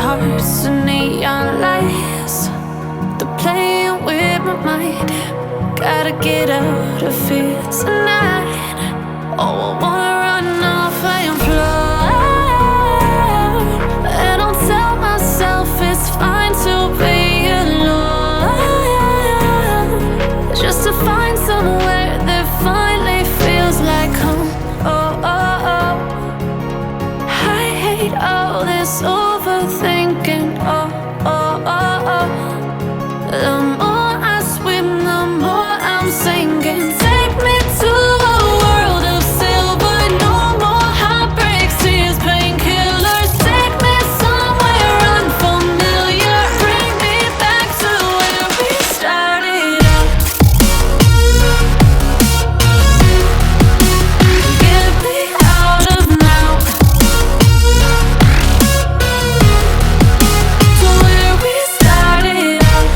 hearts and neon lights. They're playing with my mind. Gotta get out of here tonight. Oh, I wanna run off and fly. And I'll tell myself it's fine to be alone, just to find somewhere that finally feels like home. Oh, oh, oh. I hate all this overthinking. Oh, oh, oh, oh. The more I swim, the more I'm sinking. Take me to a world of silver. No more heartbreaks, tears, painkillers. Take me somewhere unfamiliar. Bring me back to where we started out. Get me out of now, to where we started out.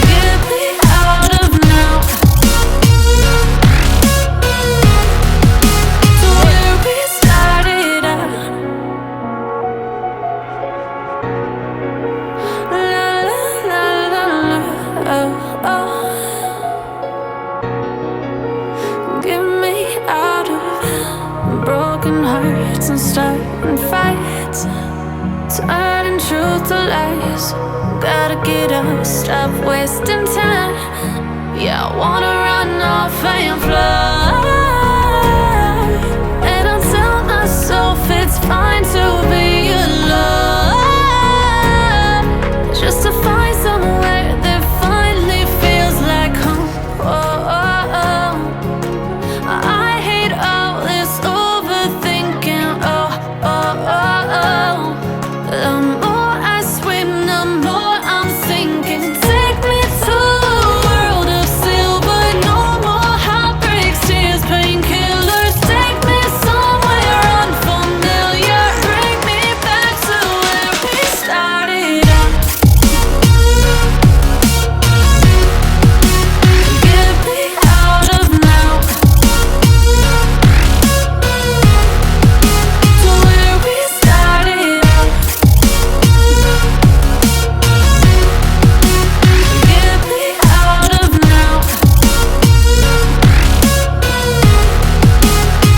Get me out of now, to where we started out. La la la la la, oh oh. Get me out of broken hearts and starting fights, turning truth to lies. Gotta get up, stop wasting time. Yeah, I wanna run off and fly. And I'll tell myself it's fine to be alone, just to find somewhere that finally feels like home. Oh, oh, oh. I hate all this overthinking. Oh, oh, oh, oh. The more I swim, the more I'm sinking. Take me to a world of silver. No more heartbreaks, tears, painkillers. Take me somewhere unfamiliar. Bring me back to where we started out. Get me out of now, to where we started out. Get me out of now,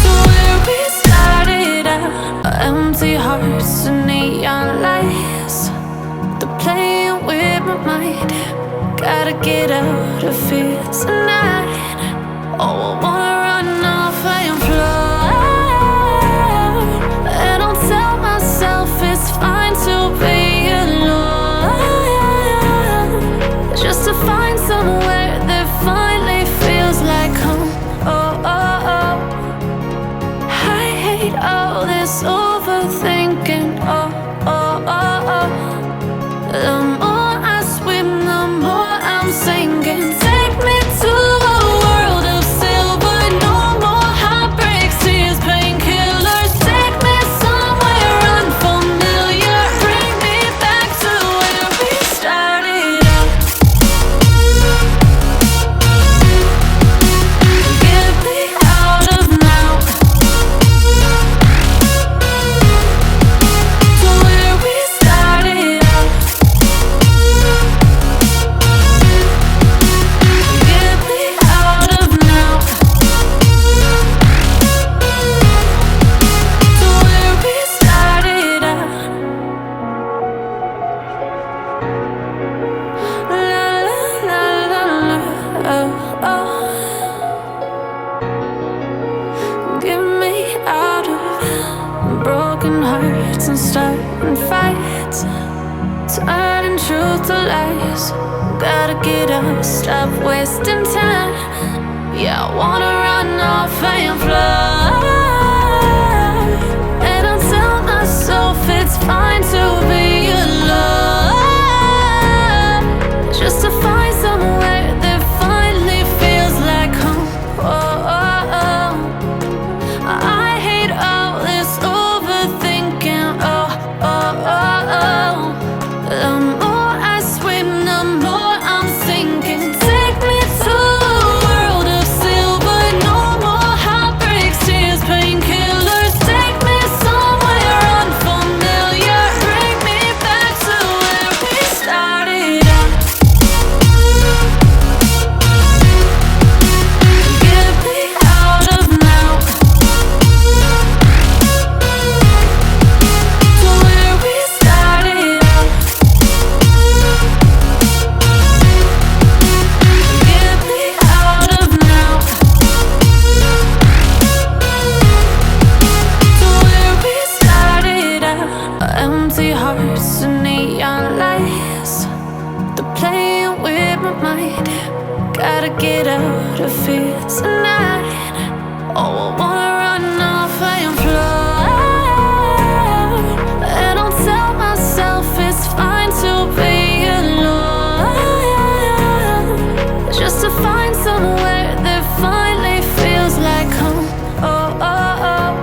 to where we started out. Empty hearts and neon lights. They're playing with my mind. Gotta get out of here tonight. Oh, I wanna run off and fly. And I'll tell myself it's fine to be alone, just to find somewhere that finally feels like home. Oh, oh, oh. I hate all this overthinking. Oh, oh, oh, oh. The more I swim, the more I'm sinking. Take me to a world of silver. No more heartbreaks, tears, painkillers. Take me somewhere unfamiliar. Bring me back to where we started out. Get me out of now, to where we started out. Get me out of now, to where we started out. La la la la la, oh oh. Get me out of broken hearts and starting fights, turning truth to lies. Gotta get up, stop wasting time. Yeah, I wanna run off and fly. And I'll tell myself it's fine to be alone, just to find somewhere that finally feels like home. Oh, oh, oh. I hate all this overthinking. Oh, oh, oh, oh. The more I swim, the more I'm sinking. Take me to a world of silver. No more heartbreaks, Empty hearts and neon lights, they're playing with my mind. Gotta get out of here tonight. Oh, I wanna run off and fly. And I'll tell myself it's fine to be alone, just to find somewhere that finally feels like home. Oh, oh, oh.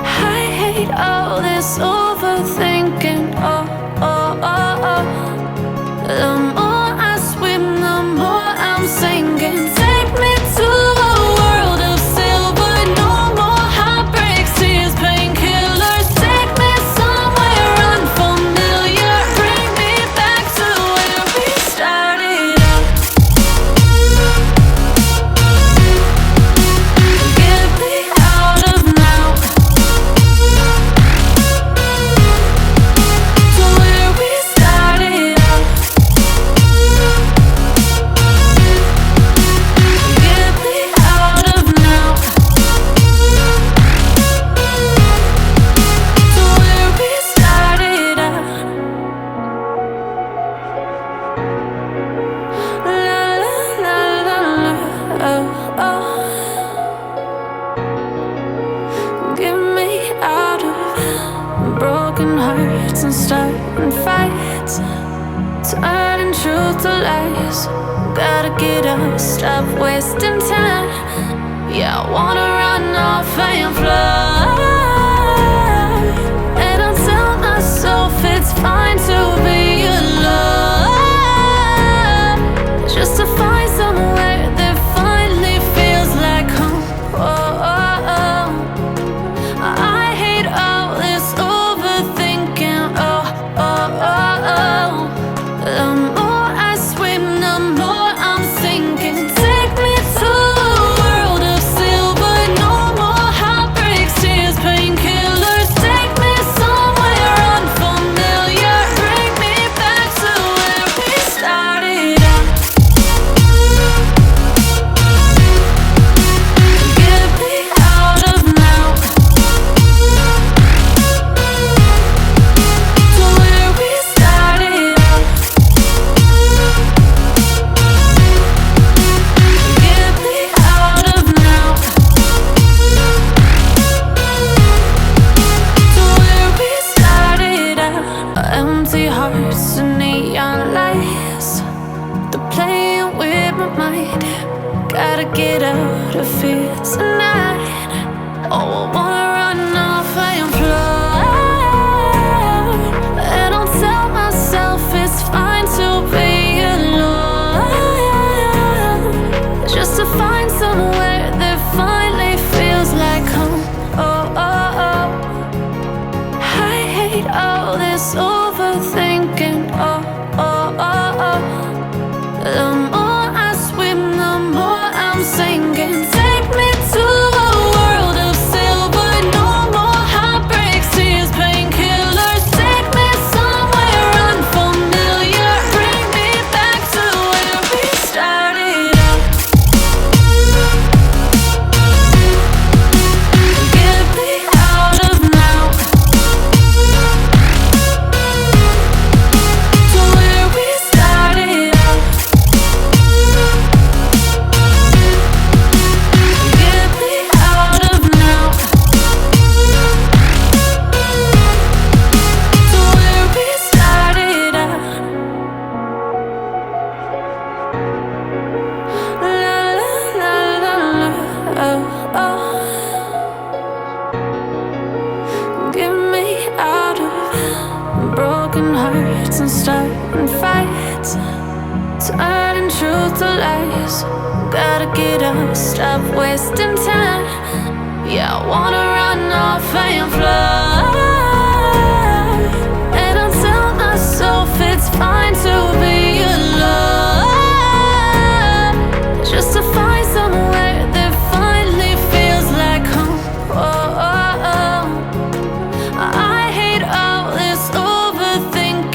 I hate all this overthinking. Oh, oh, oh, oh. The more I swim, the more I'm sinking. Take me to a world of silver. No more heartbreaks, tears, painkillers. Take me somewhere unfamiliar. Bring me back to where we started out. Get me out of now, to where we started out. Get me out of now, to where we started out. La la la la la, oh oh. Get me out of broken hearts and starting fights, turning truth to lies. Gotta get up, stop wasting time. Yeah, I wanna run off and fly. And I'll tell myself it's fine to be alone, just to find somewhere that finally feels like home. Oh, oh, oh. I hate all this overthinking. Oh, oh, oh, oh. The more I swim, the more I'm sinking. Take me to a world of silver. No more heartbreaks, tears, painkillers. Take me somewhere unfamiliar. Bring me back to where we started out. Get me out of now, to where we started out. Get me out of now, to where we started out. Empty hearts and neon lights, they're playing with my mind. Gotta get out of here tonight. Oh, I wanna run off and fly. And I'll tell myself it's fine to be alone, just to find somewhere that finally feels like home. Oh, oh, oh. I hate all this overthinking. Oh, oh, oh, oh. The more I swim, the more I'm sinking. Take me to a world of silver. No more heartbreaks, tears, painkillers. Take me somewhere unfamiliar. Bring me back to where we started out. Get me out of now, to where we started out. Get me out of now, to where we started out. La la la la la, oh oh. Get me out of broken hearts and starting fights, turning truth to lies. Gotta get up, stop wasting time. Yeah, I wanna run off and fly.